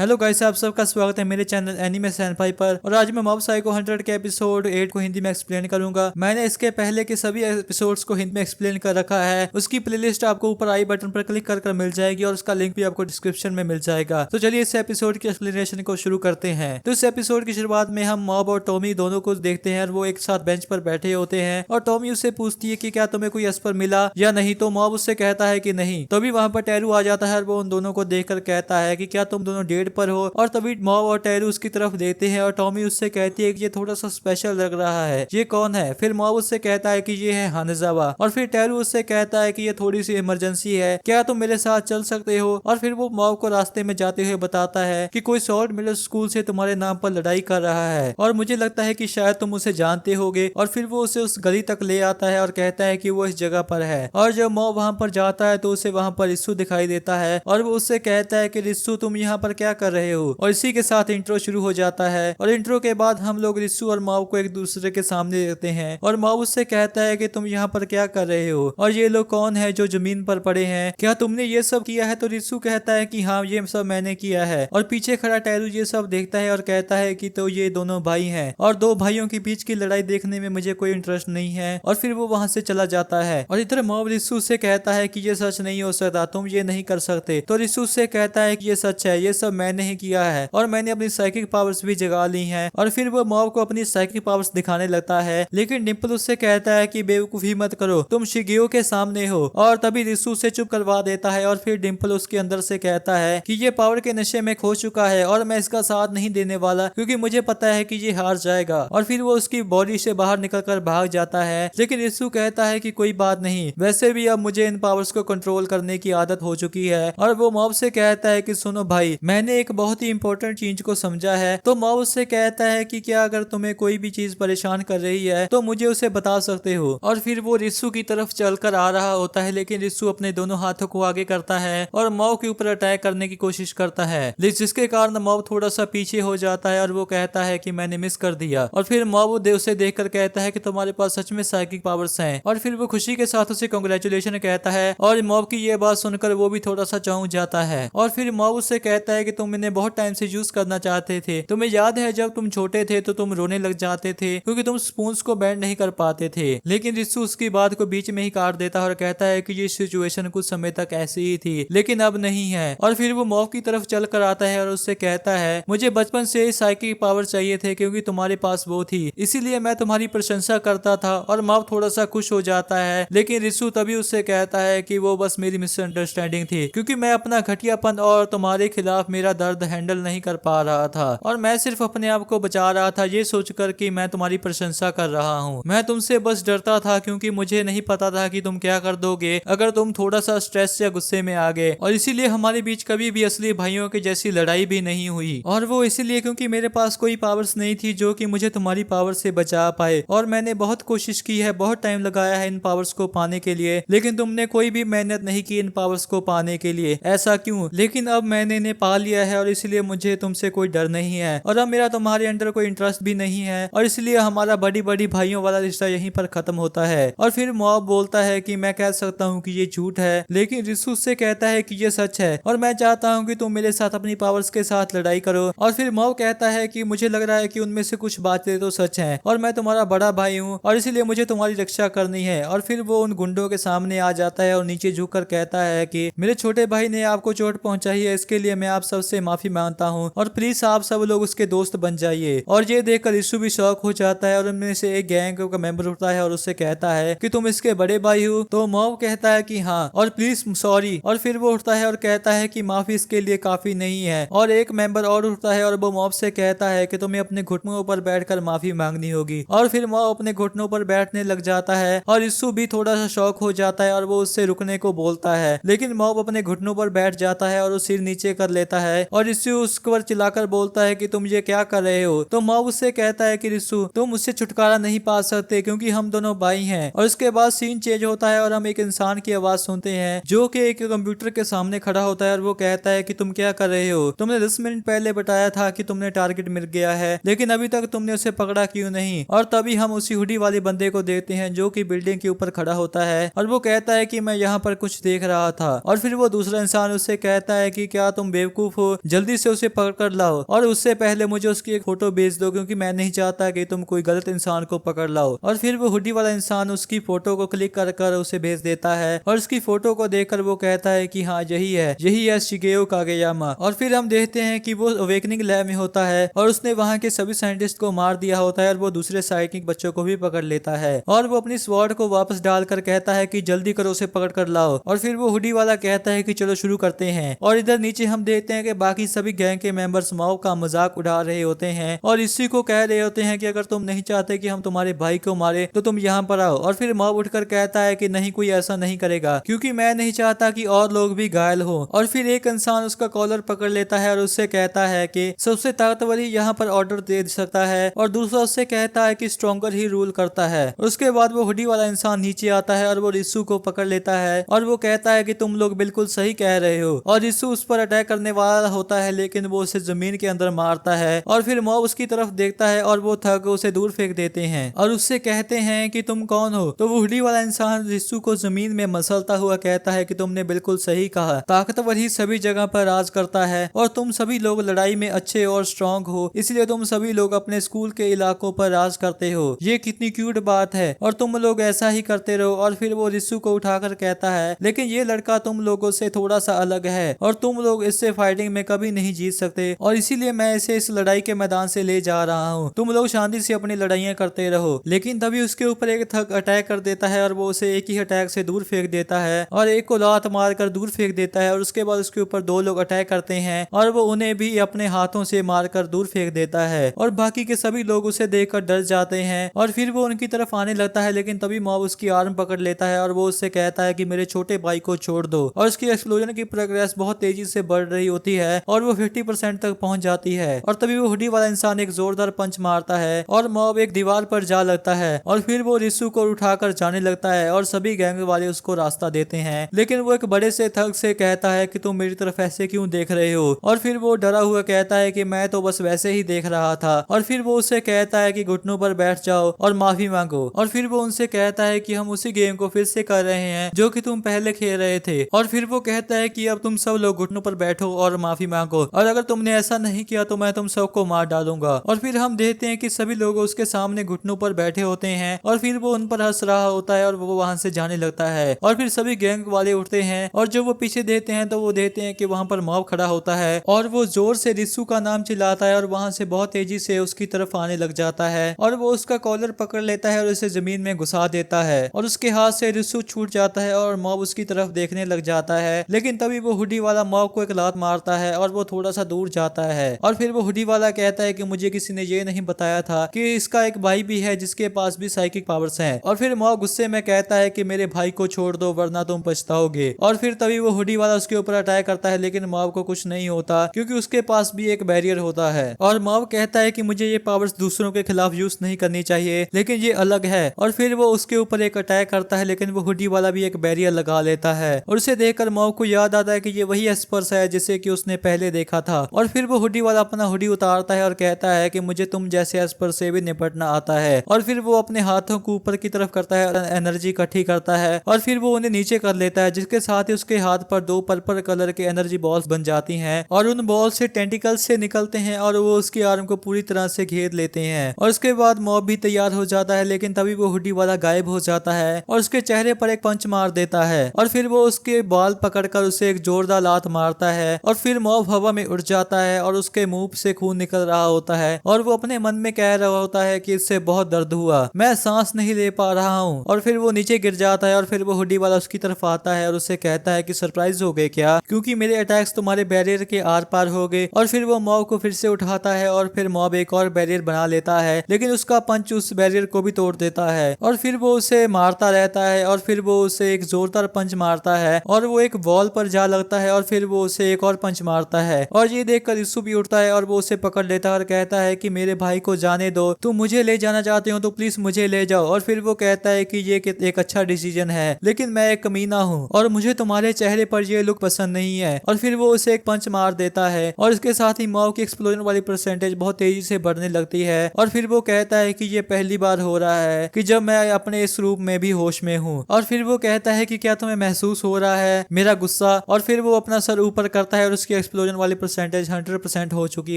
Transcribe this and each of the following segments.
Hello guys, आप सबका स्वागत है मेरे चैनल एनिमे सैनपाई पर। और आज मैं मॉब साइको 100 के एपिसोड 8 को हिंदी में एक्सप्लेन करूंगा। मैंने इसके पहले के सभी एपिसोड्स को हिंदी में एक्सप्लेन कर रखा है। उसकी प्लेलिस्ट आपको ऊपर आई बटन पर क्लिक कर मिल जाएगी और उसका लिंक भी आपको डिस्क्रिप्शन में मिल जाएगा। तो चलिए इस एपिसोड की एक्सप्लेनेशन को शुरू करते हैं। तो इस एपिसोड की शुरुआत में हम मॉब और टॉमी दोनों को देखते हैं और वो एक साथ बेंच पर बैठे होते हैं और टॉमी उससे पूछती है कि क्या तुम्हें कोई एस्पर मिला या नहीं। तो मॉब उससे कहता है कि नहीं। तभी वहां पर टैरू आ जाता है और वो उन दोनों को देखकर कहता है कि क्या तुम दोनों डेट पर हो। और तभी मॉब और टैरू उसकी तरफ देखते हैं और टॉमी उससे कहती है कि ये थोड़ा सा स्पेशल लग रहा है, ये कौन है। फिर मॉब उससे कहता है कि ये है हानेजावा। और फिर टैरू उससे कहता है कि ये थोड़ी सी इमरजेंसी है, क्या तुम मेरे साथ चल सकते हो। और फिर वो मॉब को रास्ते में जाते हुए बताता है कि कोई सॉल्ट मिडल स्कूल से तुम्हारे नाम पर लड़ाई कर रहा है और मुझे लगता है कि शायद तुम उसे जानते होगे। और फिर वो उसे उस गली तक ले आता है और कहता है कि वो इस जगह पर है। और जब मॉब वहां पर जाता है तो उसे वहां पर रिस्सू दिखाई देता है और वो उससे कहता है कि रिस्सू तुम यहाँ पर क्या कर रहे हो। और इसी के साथ इंट्रो शुरू हो जाता है और इंट्रो के बाद हम लोग रिस्सू और मॉब को एक दूसरे के सामने देखते हैं और मॉब उससे कहता है कि तुम यहाँ पर क्या कर रहे हो और ये लोग कौन है जो जमीन पर पड़े हैं, क्या तुमने ये सब किया है। तो रिस्सू कहता है कि हाँ ये सब मैंने किया है। और पीछे खड़ा टैरू ये सब देखता है और कहता है कि तो ये दोनों भाई हैं और दो भाइयों के बीच की लड़ाई देखने में मुझे कोई इंटरेस्ट नहीं है। और फिर वो वहां से चला जाता है और इधर मॉब रिस्सू से कहता है कि ये सच नहीं हो सकता, तुम ये नहीं कर सकते। तो रिस्सू से कहता है कि ये सच है, ये सब मैंने ही किया है और मैंने अपनी साइकिक पावर्स भी जगा ली हैं। और फिर वो मॉब को अपनी साइकिक पावर्स दिखाने लगता है, लेकिन डिम्पल उससे कहता है कि बेवकूफी मत करो, तुम शिगियो के सामने हो। और तभी रिस्सू से चुप करवा देता है और फिर डिम्पल उसके अंदर से कहता है कि ये पावर के नशे में खो चुका है और मैं इसका साथ नहीं देने वाला क्योंकि मुझे पता है कि ये हार जाएगा। और फिर वो उसकी बॉडी से बाहर निकलकर भाग जाता है, लेकिन रिस्सू कहता है कि कोई बात नहीं, वैसे भी अब मुझे इन पावर्स को कंट्रोल करने की आदत हो चुकी है। और वो मॉब से कहता है कि सुनो भाई, मैंने एक बहुत ही इंपॉर्टेंट चीज को समझा है। तो मॉब उससे कहता है कि क्या अगर तुम्हें कोई भी चीज परेशान कर रही है तो मुझे उसे बता सकते हो। और फिर वो रिस्सू की तरफ चलकर आ रहा होता है, लेकिन रिस्सू अपने दोनों हाथों को आगे करता है और मॉब के ऊपर अटैक करने की कोशिश करता है, जिसके कारण मॉब थोड़ा सा पीछे हो जाता है और वो कहता है कि मैंने मिस कर दिया। और फिर मॉब उसे देखकर कहता है कि तुम्हारे पास सच में साइकिक पावर्स हैं। और फिर वो खुशी के साथ उसे कांग्रेचुलेशन कहता है और मॉब की ये बात सुनकर वो भी थोड़ा सा चौंक जाता है। और फिर मॉब उससे कहता है कि तुम इन्हें बहुत टाइम से यूज करना चाहते थे, तुम्हें याद है जब तुम छोटे थे तो तुम रोने लग जाते थे क्योंकि तुम स्पून्स को बैंड नहीं कर पाते थे। लेकिन रिस्सू उसकी बात को बीच में ही काट देता है और कहता है कि ये सिचुएशन कुछ समय तक ऐसी ही थी लेकिन अब नहीं है। और फिर वो मॉब की तरफ चल कर आता है और उससे कहता है मुझे बचपन से ही साइकिक पावर चाहिए थे क्योंकि तुम्हारे पास वो थी, इसीलिए मैं तुम्हारी प्रशंसा करता था। और मॉब थोड़ा सा खुश हो जाता है, लेकिन रिस्सू तभी उससे कहता है कि वो बस मेरी मिसअंडरस्टैंडिंग थी क्योंकि मैं अपना घटियापन और तुम्हारे खिलाफ मेरा दर्द हैंडल नहीं कर पा रहा था और मैं सिर्फ अपने आप को बचा रहा था ये सोचकर कि मैं तुम्हारी प्रशंसा कर रहा हूँ। मैं तुमसे बस डरता था क्योंकि मुझे नहीं पता था कि तुम क्या कर दोगे अगर तुम थोड़ा सा स्ट्रेस या गुस्से में आ गए। और इसीलिए हमारे बीच कभी भी असली भाइयों की जैसी लड़ाई भी नहीं हुई। और वो इसीलिए क्योंकि मेरे पास कोई पावर्स नहीं थी जो कि मुझे तुम्हारी पावर से बचा पाए। और मैंने बहुत कोशिश की है, बहुत टाइम लगाया है इन पावर्स को पाने के लिए, लेकिन तुमने कोई भी मेहनत नहीं की इन पावर्स को पाने के लिए। ऐसा क्यों? लेकिन अब मैंने इन्हें पा लिया है और इसलिए मुझे तुमसे कोई डर नहीं है और अब मेरा तुम्हारे अंदर कोई इंटरेस्ट भी नहीं है और इसलिए हमारा बड़ी बड़ी भाइयों वाला रिश्ता यहीं पर खत्म होता है। और फिर मॉब बोलता है कि मैं कह सकता हूँ कि ये झूठ है, लेकिन रिस्सू से कहता है कि ये सच है और मैं चाहता हूँ कि तुम मेरे साथ अपनी पावर्स के साथ लड़ाई करो। और फिर मॉब कहता है कि मुझे लग रहा है कि उनमें से कुछ बातें तो सच हैं और मैं तुम्हारा बड़ा भाई हूँ और इसलिए मुझे तुम्हारी रक्षा करनी है। और फिर वो उन गुंडों के सामने आ जाता है और नीचे झुककर कहता है कि मेरे छोटे भाई ने आपको चोट पहुंचाई है, इसके लिए मैं आप सबसे माफी मांगता हूँ और प्लीज आप सब लोग उसके दोस्त बन जाइए। और ये देखकर रिस्सू भी शॉक हो जाता है और उनमें से एक गैंग का मेंबर उठता है और उससे कहता है कि तुम इसके बड़े भाई हो। तो मॉब कहता है कि हाँ और प्लीज सॉरी। और फिर वो उठता है और कहता है कि माफी इसके लिए काफी नहीं है। और एक मेंबर और उठता है और वो मॉब से कहता है कि तुम्हें अपने घुटनों पर बैठकर माफी मांगनी होगी। और फिर मॉब अपने घुटनों पर बैठने लग जाता है और रिस्सू भी थोड़ा सा शॉक हो जाता है और वो उससे रुकने को बोलता है, लेकिन मॉब अपने घुटनों पर बैठ जाता है और वो सिर नीचे कर लेता है और रिस्सू उसके ऊपर चिल्लाकर बोलता है कि तुम ये क्या कर रहे हो। तो मॉब उससे कहता है कि रिस्सू तुम मुझसे छुटकारा नहीं पा सकते क्योंकि हम दोनों भाई हैं। और उसके बाद सीन चेंज होता है और हम एक इंसान की आवाज सुनते हैं जो कि एक कंप्यूटर के सामने खड़ा होता है और वो कहता है कि तुम क्या कर रहे हो, तुमने 10 मिनट पहले बताया था कि तुमने टारगेट मिल गया है लेकिन अभी तक तुमने उसे पकड़ा क्यों नहीं। और तभी हम उसी हुडी वाले बंदे को देखते हैं जो कि बिल्डिंग के ऊपर खड़ा होता है और वो कहता है कि मैं यहाँ पर कुछ देख रहा था। और फिर वो दूसरा इंसान उससे कहता है कि क्या तुम बेवकूफ हो जल्दी से उसे पकड़ कर लाओ और उससे पहले मुझे उसकी एक फोटो भेज दो, क्योंकि मैं नहीं चाहता कि तुम कोई गलत इंसान को पकड़ लाओ। और फिर वो हुडी वाला इंसान उसकी फोटो को क्लिक कर कर उसे भेज देता है और उसकी फोटो को देखकर वो कहता है कि हाँ यही है शिगेओ कागेयामा। और फिर हम देखते हैं कि वो अवेकनिंग लैब में होता है और उसने वहाँ के सभी साइंटिस्ट को मार दिया होता है और वो दूसरे साइकिक बच्चों को भी पकड़ लेता है और वो अपनी स्वॉर्ड को वापस डालकर कहता है कि जल्दी करो उसे पकड़ कर लाओ। और फिर वो हुडी वाला कहता है कि चलो शुरू करते हैं। और इधर नीचे हम देखते हैं कि बाकी सभी गैंग के मेंबर्स माओ का मजाक उड़ा रहे होते हैं और इसी को कह रहे होते हैं कि अगर तुम नहीं चाहते कि हम तुम्हारे भाई को मारे तो तुम यहाँ पर आओ। और फिर माओ उठकर कहता है कि नहीं, कोई ऐसा नहीं करेगा, क्योंकि मैं नहीं चाहता कि और लोग भी घायल हो। और फिर एक इंसान उसका कॉलर पकड़ लेता है और उससे कहता है कि सबसे ताकतवर ही यहाँ पर ऑर्डर दे सकता है और दूसरा उससे कहता है कि स्ट्रॉन्गर ही रूल करता है। उसके बाद वो हुडी वाला इंसान नीचे आता है और वो रिसु को पकड़ लेता है और वो कहता है कि तुम लोग बिल्कुल सही कह रहे हो। और रिसु उस पर अटैक करने वाला होता है लेकिन वो उसे जमीन के अंदर मारता है और फिर मॉब उसकी तरफ देखता है और वो थक उसे दूर फेंक देते हैं और उससे कहते हैं कि तुम कौन हो। तो वो हुडी वाला इंसान रिसु को जमीन में मसलता हुआ कहता है कि तुमने बिल्कुल सही कहा, ताकतवर ही सभी जगह पर राज करता है और तुम सभी लोग लड़ाई में अच्छे और स्ट्रांग हो, इसलिए तुम सभी लोग अपने स्कूल के इलाकों पर राज करते हो। ये कितनी क्यूट बात है और तुम लोग ऐसा ही करते रहो। और फिर वो रिसु को उठाकर कहता है लेकिन ये लड़का तुम लोगों से थोड़ा सा अलग है और तुम लोग इससे फाइटिंग में कभी नहीं जीत सकते और इसीलिए मैं इसे इस लड़ाई के मैदान से ले जा रहा हूँ। तुम लोग शांति से अपनी लड़ाइयाँ करते रहो। लेकिन तभी उसके ऊपर एक थग अटैक कर देता है और वो उसे एक ही अटैक से दूर फेंक देता है और एक को लात मार कर दूर फेंक देता है और उसके बाद उसके ऊपर दो लोग अटैक करते हैं और वो उन्हें भी अपने हाथों से मारकर दूर फेंक देता है और बाकी के सभी लोग उसे देखकर डर जाते हैं और फिर वो उनकी तरफ आने लगता है। लेकिन तभी मॉब उसकी आर्म पकड़ लेता है और वो उससे कहता है कि मेरे छोटे भाई को छोड़ दो। और उसकी एक्सप्लोजन की प्रोग्रेस बहुत तेजी से बढ़ रही होती है और वो 50% तक पहुंच जाती है और तभी वो हुडी वाला इंसान एक जोरदार पंच मारता है और मॉब एक दीवार पर जा लगता है और फिर वो रिसु को उठाकर जाने लगता है और सभी गैंग वाले उसको रास्ता देते हैं। लेकिन वो एक बड़े से थग से कहता है कि तुम मेरी तरफ ऐसे क्यों देख रहे हो। और फिर वो डरा हुआ कहता है कि मैं तो बस वैसे ही देख रहा था। और फिर वो उससे कहता है कि घुटनों पर बैठ जाओ और माफी मांगो। और फिर वो उनसे कहता है कि हम उसी गेम को फिर से कर रहे हैं जो कि तुम पहले खेल रहे थे। और फिर वो कहता है कि अब तुम सब लोग घुटनों पर बैठो और माफी मांगो और अगर तुमने ऐसा नहीं किया तो मैं तुम सबको मार डालूंगा। और फिर हम देखते हैं कि सभी लोग उसके सामने घुटनों पर बैठे होते हैं और फिर वो उन पर हंस रहा होता है और वो वहां से जाने लगता है। और फिर सभी गैंग वाले उठते हैं और जब वो पीछे देखते हैं तो वो देखते हैं कि वहां पर मॉब खड़ा होता है और वो जोर से रिसु का नाम चिल्लाता है और वहां से बहुत तेजी से उसकी तरफ आने लग जाता है और वो उसका कॉलर पकड़ लेता है और उसे जमीन में घुसा देता है और उसके हाथ से रिसु छूट जाता है और मॉब उसकी तरफ देखने लग जाता है। लेकिन तभी वो हुडी वाला मॉब को एक लात मारता है और वो थोड़ा सा दूर जाता है और फिर वो हुडी वाला कहता है कि मुझे किसी ने ये नहीं बताया था कि इसका एक भाई भी है जिसके पास भी साइकिक पावर्स हैं। और फिर मॉब गुस्से में कहता है कि मेरे भाई को छोड़ दो वरना तुम पछताओगे। और फिर तभी वो हुडी वाला उसके ऊपर अटैक करता है लेकिन मॉब को कुछ नहीं होता क्योंकि उसके पास भी एक बैरियर होता है। और मॉब कहता है कि मुझे ये पावर्स दूसरों के खिलाफ यूज नहीं करनी चाहिए लेकिन ये अलग है। और फिर वो उसके ऊपर एक अटैक करता है लेकिन वो हुडी वाला भी एक बैरियर लगा लेता है और उसे देखकर मॉब को याद आता है कि ये वही एस्पर्स है जिसे कि उसने पहले देखा था। और फिर वो हुडी वाला अपना हुडी उतारता है और कहता है कि मुझे तुम जैसे एस्पर्स से भी निपटना आता है। और फिर वो अपने हाथों को ऊपर की तरफ करता है, एनर्जी इकट्ठी करता है और फिर वो उन्हें नीचे कर लेता है जिसके साथ ही उसके हाथ पर दो पर्पल कलर के एनर्जी बॉल्स बन जाती हैं और उन बॉल से टेंटिकल्स से निकलते हैं और वो उसकी आर्म को पूरी तरह से घेर लेते हैं। और उसके बाद मॉब भी तैयार हो जाता है लेकिन तभी वो हुडी वाला गायब हो जाता है और उसके चेहरे पर एक पंच मार देता है और फिर वो उसके बाल पकड़कर उसे एक जोरदार लात मारता है और फिर मॉब हवा में उड़ जाता है और उसके मुंह से खून निकल रहा होता है और वो अपने मन में कह रहा होता है कि इससे बहुत दर्द हुआ, मैं सांस नहीं ले पा रहा हूँ। और फिर वो नीचे गिर जाता है और फिर वो हुडी वाला उसकी तरफ आता है और उससे कहता है कि सरप्राइज हो गए क्या, क्योंकि मेरे अटैक्स तुम्हारे बैरियर के आर पार हो गए। और फिर वो मॉब को फिर से उठाता है और फिर मॉब एक और बैरियर बना लेता है लेकिन उसका पंच उस बैरियर को भी तोड़ देता है और फिर वो उसे मारता रहता है और फिर वो उसे एक जोरदार पंच मारता है और वो एक वॉल पर जा लगता है और फिर वो उसे एक और पंच मारता है। और ये देखकर रिसु भी उठता है और वो उसे पकड़ लेता है और कहता है कि मेरे भाई को जाने दो, तुम मुझे ले जाना चाहते हो तो प्लीज मुझे ले जाओ। और फिर वो कहता है कि ये एक अच्छा डिसीजन है लेकिन मैं एक कमीना हूँ और मुझे तुम्हारे चेहरे पर ये लुक पसंद नहीं है। और फिर वो उसे एक पंच मार देता है और इसके साथ ही मॉब की एक्सप्लोजन वाली परसेंटेज बहुत तेजी से बढ़ने लगती है। और फिर वो कहता है कि ये पहली बार हो रहा है कि जब मैं अपने इस रूप में भी होश में हूँ। और फिर वो कहता है कि क्या तुम्हें महसूस हो रहा है मेरा गुस्सा। और फिर वो अपना सर ऊपर करता है और उसकी उसकी एक्सप्लोजन वाली परसेंटेज 100% हो चुकी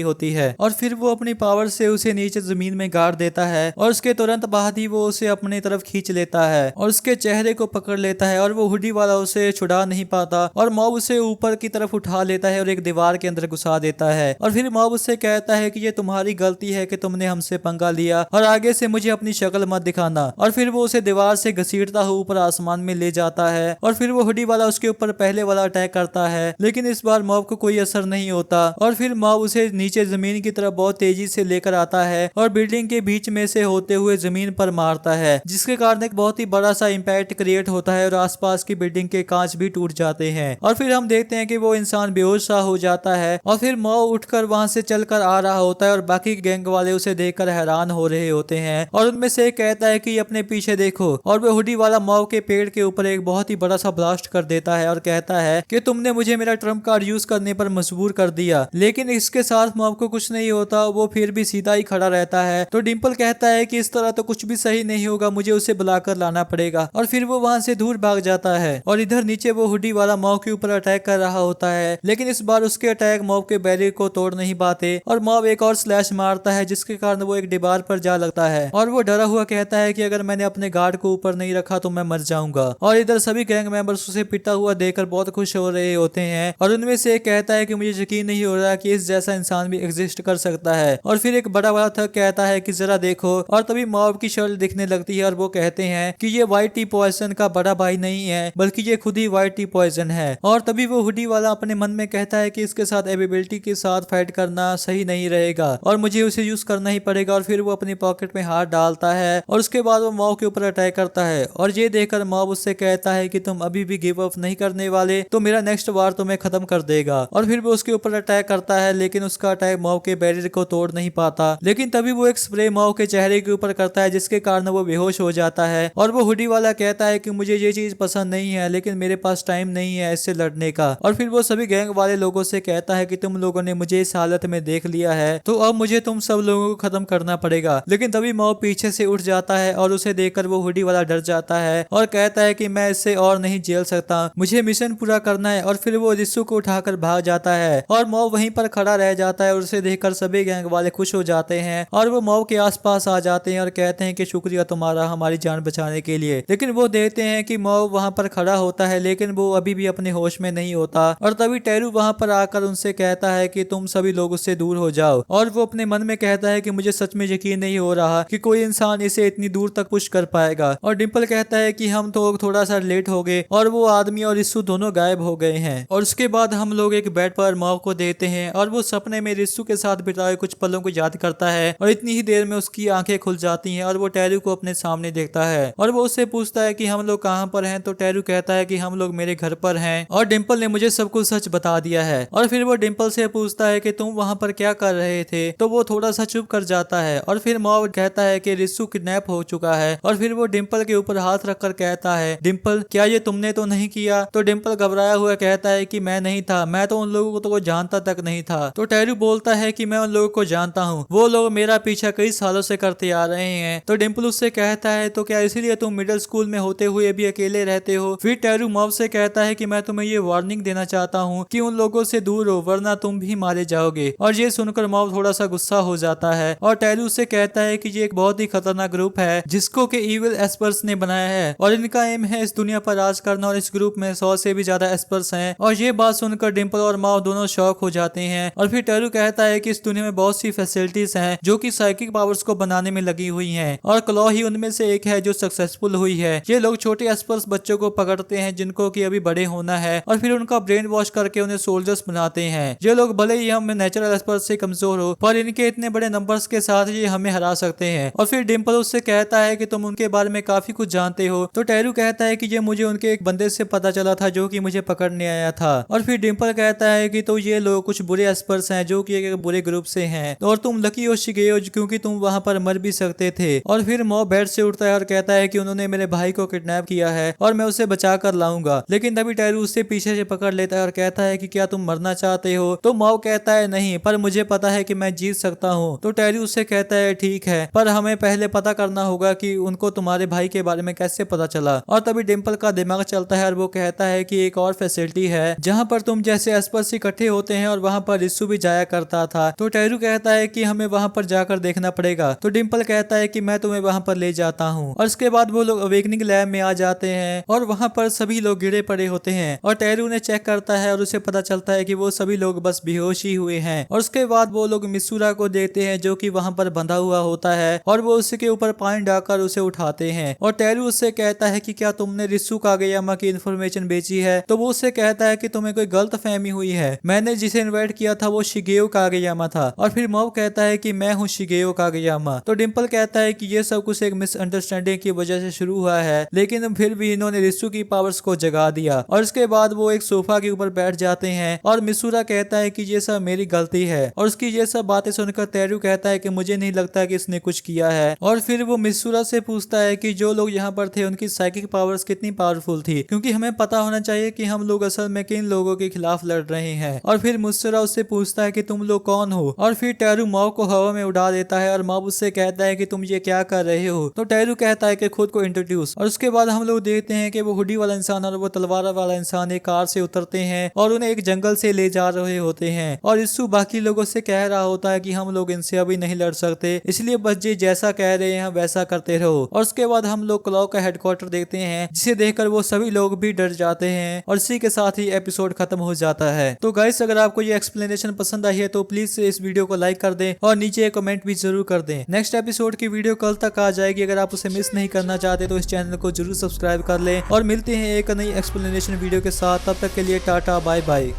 होती है और फिर वो अपनी पावर से उसे नीचे जमीन में गाड़ देता है और उसके तुरंत बाद ही वो उसे अपनी तरफ खींच लेता है और उसके चेहरे को पकड़ लेता है और वो हुडी वाला उसे छुड़ा नहीं पाता और मॉब उसे ऊपर की तरफ उठा लेता है और एक दीवार के अंदर घुसा देता है और फिर मॉब उससे कहता है कि ये तुम्हारी गलती है कि तुमने हमसे पंगा लिया और आगे से मुझे अपनी शक्ल मत दिखाना। और फिर वो उसे दीवार से घसीटता हुआ ऊपर आसमान में ले जाता है और फिर वो हुडी वाला उसके ऊपर पहले वाला अटैक करता है, लेकिन इस बार मॉब को कोई असर नहीं होता और फिर मॉब उसे नीचे जमीन की तरफ बहुत तेजी से लेकर आता है और बिल्डिंग के बीच में से होते हुए जमीन पर मारता है, जिसके कारण एक बहुत ही बड़ा सा इम्पैक्ट क्रिएट होता है और आसपास की बिल्डिंग के कांच भी टूट जाते हैं और फिर हम देखते हैं कि वो इंसान बेहोश सा हो जाता है और फिर मॉब उठकर वहां से चलकर आ रहा होता है और बाकी गैंग वाले उसे देखकर हैरान हो रहे होते हैं और उनमें से एक कहता है कि अपने पीछे देखो और वो हुडी वाला मॉब के पेड़ के ऊपर एक बहुत ही बड़ा सा ब्लास्ट कर देता है और कहता है कि तुमने मुझे मेरा ट्रम्प कार्ड यूज करने पर मजबूर कर दिया। लेकिन इसके साथ मॉब को कुछ नहीं होता, वो फिर भी सीधा ही खड़ा रहता है। तो डिम्पल कहता है कि इस तरह तो कुछ भी सही नहीं होगा, मुझे उसे बुलाकर लाना पड़ेगा और फिर वो वहां से दूर भाग जाता है और इधर नीचे वो हुडी वाला मॉब के ऊपर अटैक कर रहा होता है, लेकिन इस बार उसके अटैक मॉब के बैरियर को तोड़ नहीं पाते और मॉब एक और स्लैश मारता है जिसके कारण वो एक दीवार पर जा लगता है और वो डरा हुआ कहता है कि अगर मैंने अपने गार्ड को ऊपर नहीं रखा तो मैं मर जाऊंगा। और इधर सभी गैंग मेंबर्स उसे पिटा हुआ देखकर बहुत खुश हो रहे होते हैं और उनमें से एक कहता है कि मुझे यकीन नहीं हो रहा कि इस जैसा इंसान भी एग्जिस्ट कर सकता है। और फिर एक बड़ा वाला थक कहता है कि जरा देखो और तभी मॉब की शक्ल दिखने लगती है और वो कहते हैं कि ये व्हाइट टी पॉइजन का बड़ा भाई नहीं है बल्कि ये खुद ही व्हाइट टी पॉइजन है। और तभी वो हुडी वाला अपने मन में कहता है कि इसके साथ एबिलिटी के साथ फाइट करना सही नहीं रहेगा और मुझे उसे यूज करना ही पड़ेगा। और फिर वो अपनी पॉकेट में हाथ डालता है और उसके बाद वो मॉब के ऊपर अटैक करता है और ये देखकर मॉब उससे कहता है कि तुम अभी भी गिव अप नहीं करने वाले तो मेरा नेक्स्ट वार तुम्हें खत्म कर देगा। और फिर वो उसके ऊपर अटैक करता है, लेकिन उसका अटैक मॉब के बैरियर को तोड़ नहीं पाता। लेकिन तभी वो एक स्प्रे मॉब के चेहरे के ऊपर करता है जिसके कारण वो बेहोश हो जाता है और वो हुडी वाला कहता है कि मुझे ये चीज पसंद नहीं है लेकिन मेरे पास टाइम नहीं है इससे लड़ने का। और फिर वो सभी गैंग वाले लोगों से कहता है कि तुम लोगों ने मुझे इस हालत में देख लिया है तो अब मुझे तुम सब लोगों को खत्म करना पड़ेगा। लेकिन तभी मॉब पीछे से उठ जाता है और उसे देखकर वो हुडी वाला डर जाता है और कहता है कि मैं इससे और नहीं झेल सकता, मुझे मिशन पूरा करना है। और फिर वो रिस्सू को उठाकर भाग जाता है और मॉब वहीं पर खड़ा रह जाता है और उसे देखकर सभी गैंग वाले खुश हो जाते हैं और वो मॉब के आसपास आ जाते हैं और कहते हैं कि शुक्रिया तुम्हारा हमारी जान बचाने के लिए। लेकिन वो देखते हैं कि मॉब वहां पर खड़ा होता है लेकिन वो अभी भी अपने होश में नहीं होता। और तभी टेरू वहां पर आकर उनसे कहता है कि तुम सभी लोग उससे दूर हो जाओ। और वो अपने मन में कहता है कि मुझे सच में यकीन नहीं हो रहा कि कोई इंसान इसे इतनी दूर तक पुश कर पाएगा। और डिम्पल कहता है कि हम तो थोड़ा सा लेट हो गए और वो आदमी और रिस्सू दोनों गायब हो गए हैं। और उसके बाद हम लोग एक बेड पर मॉब को देखते हैं और वो सपने में रिस्सू के साथ बिताए कुछ पलों को याद करता है और इतनी ही देर में उसकी आंखें खुल जाती हैं और वो टेरू को अपने सामने देखता है और वो उससे पूछता है कि हम लोग कहाँ पर हैं। तो टेरू कहता है कि हम लोग मेरे घर पर हैं और डिम्पल ने मुझे सब कुछ सच बता दिया है। और फिर वो डिम्पल से पूछता है कि तुम वहाँ पर क्या कर रहे थे। तो वो थोड़ा सा चुप कर जाता है और फिर मॉब कहता है कि रिस्सू किडनैप हो चुका है। और फिर वो डिम्पल के ऊपर हाथ रखकर कहता है डिम्पल क्या ये तुमने तो नहीं किया। तो डिम्पल घबराया हुआ कहता है कि मैं नहीं था, मैं तो उन लोगों को तो जानता तक नहीं था। तो टेरू बोलता है कि मैं उन लोगों को जानता हूँ, वो लोग मेरा पीछा कई सालों से करते आ रहे हैं। तो डिम्पल उससे कहता है तो क्या इसीलिए तुम मिडिल स्कूल में होते हुए भी अकेले रहते हो। फिर टेरू मॉब से कहता है कि मैं तुम्हें ये वार्निंग देना चाहता हूँ कि उन लोगों से दूर हो वरना तुम भी मारे जाओगे। और ये सुनकर मॉब थोड़ा सा गुस्सा हो जाता है और टेरू से कहता है कि ये एक बहुत ही खतरनाक ग्रुप है जिसको के इविल एस्पर्स ने बनाया है और इनका एम है इस दुनिया पर राज करना और इस ग्रुप में 100 से भी ज्यादा एस्पर्स हैं। और ये बात सुनकर डिम्पल और मॉब दोनों शॉक हो जाते हैं। और फिर टेरू कहता है कि इस दुनिया में बहुत सी फैसिलिटीज हैं जो कि साइकिक पावर्स को बनाने में लगी हुई हैं और क्लॉ ही उनमें से एक है जो सक्सेसफुल हुई है। ये लोग छोटे एस्पर्स बच्चों को पकड़ते हैं जिनको कि अभी बड़े होना है और फिर उनका ब्रेन वॉश करके उन्हें सोल्जर्स बनाते हैं। ये लोग भले ही हम नेचुरल एस्पर्स से कमजोर हो पर इनके इतने बड़े नंबर्स के साथ ये हमें हरा सकते हैं। और फिर डिम्पल उससे कहता है कि तुम उनके बारे में काफी कुछ जानते हो। तो टेरू कहता है कि ये मुझे उनके एक बंदे से पता चला था जो कि मुझे पकड़ने आया था। और फिर डिम्पल कहता है कि तो ये लोग कुछ बुरे एस्पर्स हैं जो कि एक बुरे ग्रुप से हैं और तुम लकी हो शिगेयो क्योंकि तुम वहां पर मर भी सकते थे। और फिर मॉब बेड से उठता है और कहता है कि उन्होंने मेरे भाई को किडनैप किया है और मैं उसे बचा कर लाऊंगा। लेकिन तभी टेरू उससे पीछे से पकड़ लेता है और कहता है कि क्या तुम मरना चाहते हो। तो मॉब कहता है नहीं, पर मुझे पता है कि मैं जीत सकता हूँ। तो टेरू उससे कहता है ठीक है, पर हमें पहले पता करना होगा कि उनको तुम्हारे भाई के बारे में कैसे पता चला। और तभी डिम्पल का दिमाग चलता है और वो कहता है कि एक और फैसिलिटी है जहाँ पर तुम जैसे एस्पर्स इकट्ठे होते हैं और वहाँ पर रिस्सू भी जाया करता था। तो टैरू कहता है कि हमें वहाँ पर जाकर देखना पड़ेगा। तो डिम्पल कहता है कि मैं तुम्हें वहाँ पर ले जाता हूँ। और उसके बाद वो लोग अवेकनिंग लैब में आ जाते हैं और वहाँ पर सभी लोग गिरे पड़े होते हैं और टैरू उन्हें चेक करता है और उसे पता चलता है कि वो सभी लोग बस बेहोश ही हुए हैं। और उसके बाद वो लोग मिसूरा को देखते हैं जो कि वहाँ पर बंधा हुआ होता है और वो उसके ऊपर पानी डालकर उसे उठाते हैं। और टैरू उससे कहता है कि क्या तुमने रिस्सू कागेयामा की इन्फॉर्मेशन बेची है? तो वो उससे कहता है कि तुम्हें कोई गलत फहमी हुई है, मैंने जिसे इन्वाइट किया था वो शिगेओ कागेयामा था। और फिर मॉब कहता है कि मैं हूँ शिगेओ कागेयामा। तो डिम्पल कहता है कि ये सब कुछ एक मिसअंडरस्टैंडिंग की वजह से शुरू हुआ है, लेकिन फिर भी इन्होंने रिस्सू की पावर्स को जगा दिया। और इसके बाद वो एक सोफा के ऊपर बैठ जाते हैं और मिसूरा कहता है कि ये सब मेरी गलती है। और उसकी ये सब बातें सुनकर टैरू कहता है कि मुझे नहीं लगता कि इसने कुछ किया है। और फिर वो मिसूरा से पूछता है कि जो लोग यहाँ पर थे उनकी साइकिक पावर्स कितनी पावरफुल थी, क्योंकि हमें पता होना चाहिए कि हम लोग असल में किन लोगों के खिलाफ लड़ रहे हैं। और फिर मिसूरा उससे पूछता है कि तुम लोग कौन हो? और फिर टैरू मॉब को हवा में उड़ा देता है और मॉब उससे कहता है कि तुम ये क्या कर रहे हो? तो टैरू कहता है कि खुद को इंट्रोड्यूस। और उसके बाद हम लोग देखते हैं कि वो हुडी वाला इंसान और वो तलवार वाला इंसान एक कार से उतरते हैं और उन्हें एक जंगल से ले जा रहे होते हैं। और रिस्सू बाकी लोगों से कह रहा होता है कि हम लोग इनसे अभी नहीं लड़ सकते, इसलिए बस ये जैसा कह रहे हैं वैसा करते रहो। और उसके बाद हम लोग क्लॉ का हेडक्वार्टर देखते हैं, जिसे देखकर वो सभी लोग भी डर जाते हैं और इसी के साथ ही एपिसोड खत्म हो जाता है। तो गाइस, अगर आपको ये एक्सप्लेनेशन पसंद आई है तो प्लीज इस वीडियो को लाइक कर दें और नीचे एक कमेंट भी जरूर कर दें। नेक्स्ट एपिसोड की वीडियो कल तक आ जाएगी। अगर आप उसे मिस नहीं करना चाहते तो इस चैनल को जरूर सब्सक्राइब कर लें और मिलते हैं एक नई एक्सप्लेनेशन वीडियो के साथ। तब तक के लिए टाटा बाय बाय।